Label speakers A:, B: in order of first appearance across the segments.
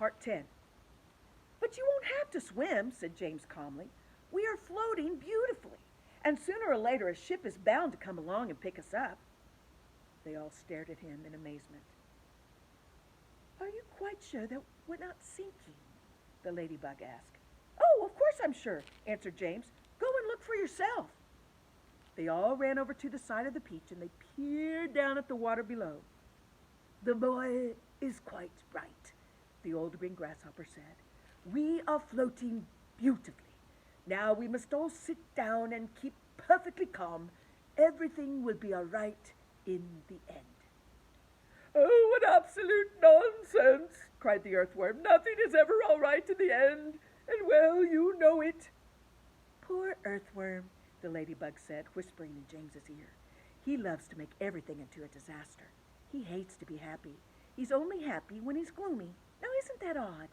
A: Part 10. But you won't have to swim, said James calmly. We are floating beautifully, and sooner or later a ship is bound to come along and pick us up. They all stared at him in amazement. Are you quite sure that we're not sinking? The ladybug asked. Oh, of course I'm sure, answered James. Go and look for yourself. They all ran over to the side of the beach and they peered down at the water below. The boy is quite right, the old green grasshopper said. We are floating beautifully. Now we must all sit down and keep perfectly calm. Everything will be all right in the end. Oh, what absolute nonsense, cried the earthworm. Nothing is ever all right in the end, and well, you know it. Poor earthworm, the ladybug said, whispering in James's ear. He loves to make everything into a disaster. He hates to be happy. He's only happy when he's gloomy. Now, isn't that odd?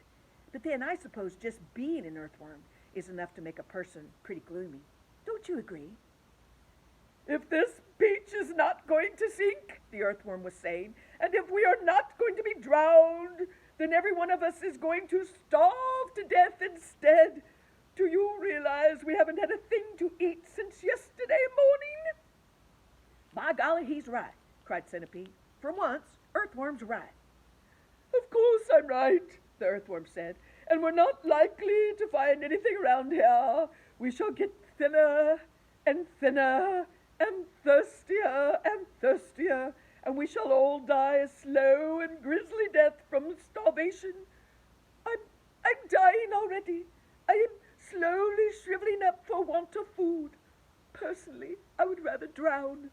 A: But then I suppose just being an earthworm is enough to make a person pretty gloomy. Don't you agree? If this beach is not going to sink, the earthworm was saying, and if we are not going to be drowned, then every one of us is going to starve to death instead. Do you realize we haven't had a thing to eat since yesterday morning? By golly, he's right, cried Centipede. For once, Earthworm's right. Of course I'm right, the earthworm said, and we're not likely to find anything around here. We shall get thinner and thinner and thirstier, and we shall all die a slow and grisly death from starvation. I'm dying already. I am slowly shriveling up for want of food. Personally, I would rather drown.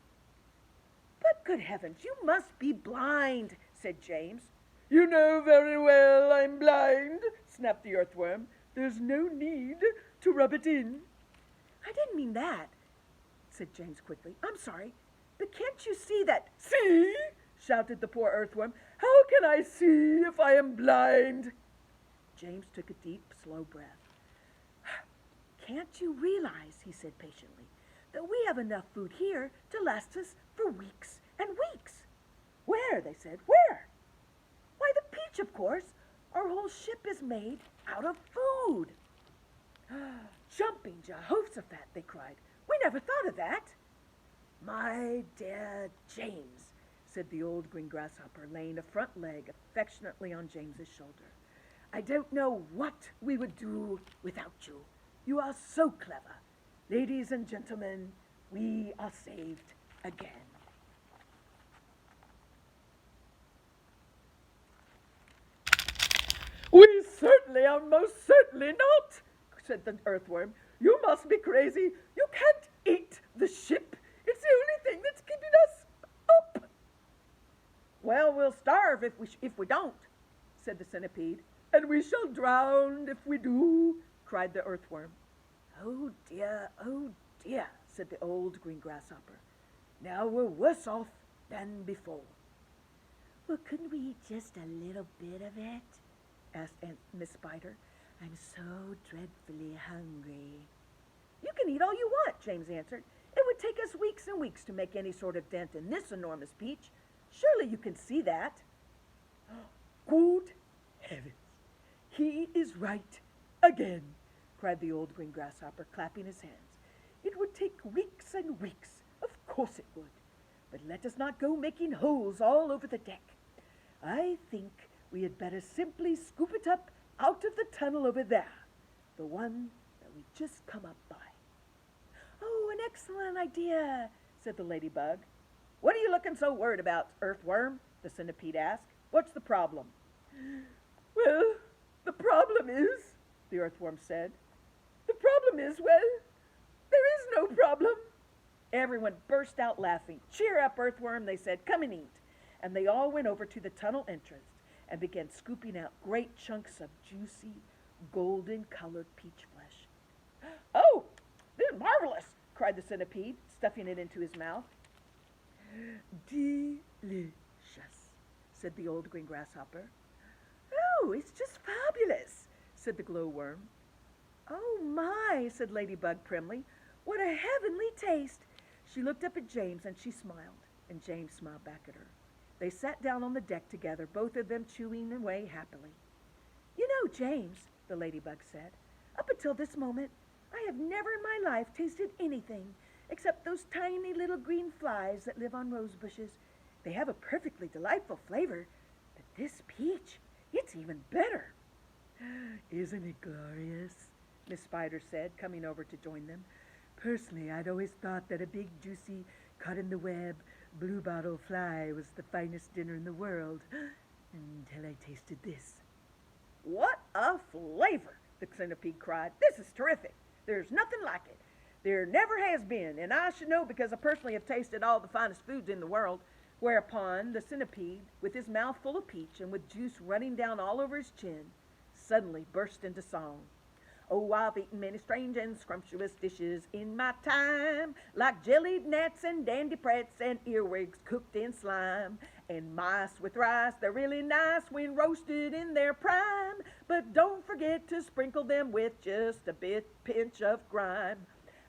A: But good heavens, you must be blind, said James. You know very well I'm blind, snapped the earthworm. There's no need to rub it in. I didn't mean that, said James quickly. I'm sorry, but can't you see that? See? Shouted the poor earthworm. How can I see if I am blind? James took a deep, slow breath. Can't you realize, he said patiently, that we have enough food here to last us for weeks and weeks? Where? They said. Where? Why, the peach, of course. Our whole ship is made out of food. Jumping Jehoshaphat, they cried. We never thought of that. My dear James, said the old green grasshopper, laying a front leg affectionately on James's shoulder. I don't know what we would do without you. You are so clever. Ladies and gentlemen, we are saved again. We certainly are most certainly not, said the earthworm. You must be crazy. You can't eat the ship. It's the only thing that's keeping us up. Well, we'll starve if we don't, said the centipede. And we shall drown if we do, cried the earthworm. Oh dear, said the old green grasshopper. Now we're worse off than before. Well, couldn't we eat just a little bit of it? Asked Miss Spider. I'm so dreadfully hungry. You can eat all you want, James answered. It would take us weeks and weeks to make any sort of dent in this enormous peach. Surely you can see that. Good heavens, he is right again, cried the old green grasshopper, clapping his hands. It would take weeks and weeks. Of course it would. But let us not go making holes all over the deck. I think we had better simply scoop it up out of the tunnel over there, the one that we just come up by. Oh, an excellent idea, said the ladybug. What are you looking so worried about, earthworm? The centipede asked. What's the problem? Well, the problem is, the earthworm said. The problem is, well, there is no problem. Everyone burst out laughing. Cheer up, earthworm, they said. Come and eat. And they all went over to the tunnel entrance and began scooping out great chunks of juicy, golden-colored peach flesh. Oh, this is marvelous, cried the centipede, stuffing it into his mouth. Delicious, said the old green grasshopper. Oh, it's just fabulous, said the glowworm. Oh, my, said Ladybug primly. What a heavenly taste. She looked up at James and she smiled, and James smiled back at her. They sat down on the deck together, both of them chewing away happily. You know, James, the ladybug said, up until this moment, I have never in my life tasted anything except those tiny little green flies that live on rose bushes. They have a perfectly delightful flavor, but this peach, it's even better. Isn't it glorious? Miss Spider said, coming over to join them. Personally, I'd always thought that a big, juicy, caught-in-the-web, bluebottle fly was the finest dinner in the world, until I tasted this. What a flavor! The centipede cried. This is terrific. There's nothing like it. There never has been, and I should know because I personally have tasted all the finest foods in the world. Whereupon the centipede, with his mouth full of peach and with juice running down all over his chin, suddenly burst into song. Oh, I've eaten many strange and scrumptious dishes in my time, like jellied gnats and dandy-prats and earwigs cooked in slime, and mice with rice, they're really nice when roasted in their prime, but don't forget to sprinkle them with just a pinch of grime.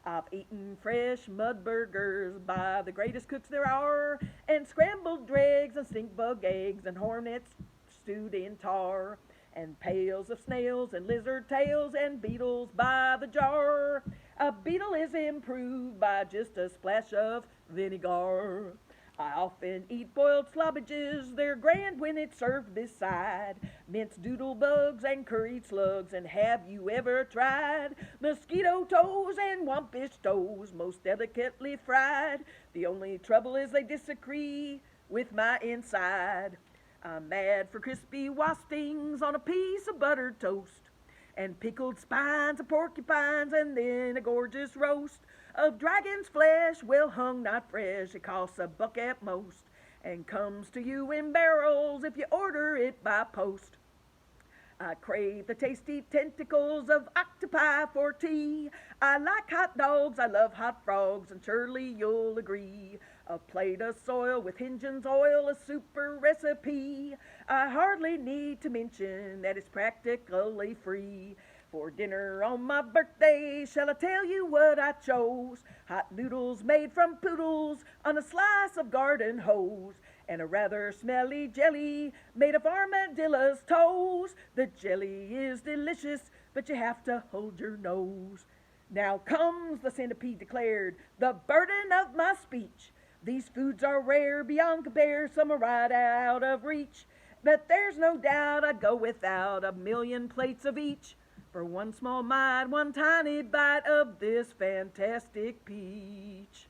A: I've eaten fresh mud burgers by the greatest cooks there are, and scrambled dregs and stink bug eggs and hornets stewed in tar, and pails of snails and lizard tails and beetles by the jar. A beetle is improved by just a splash of vinegar. I often eat boiled slobbages, they're grand when it's served beside minced doodle bugs and curried slugs, and have you ever tried mosquito toes and wompish toes, most delicately fried? The only trouble is they disagree with my inside. I'm mad for crispy wastings on a piece of buttered toast, and pickled spines of porcupines, and then a gorgeous roast of dragon's flesh, well hung, not fresh. It costs $1 at most, and comes to you in barrels if you order it by post. I crave the tasty tentacles of octopi for tea. I like hot dogs, I love hot frogs, and surely you'll agree. A plate of soil with Injun's oil, a super recipe. I hardly need to mention that it's practically free. For dinner on my birthday, shall I tell you what I chose? Hot noodles made from poodles on a slice of garden hose, and a rather smelly jelly made of armadillo's toes. The jelly is delicious, but you have to hold your nose. Now comes, the centipede declared, the burden of my speech. These foods are rare beyond compare, some are right out of reach, but there's no doubt I'd go without 1,000,000 plates of each for one small mite, one tiny bite of this fantastic peach.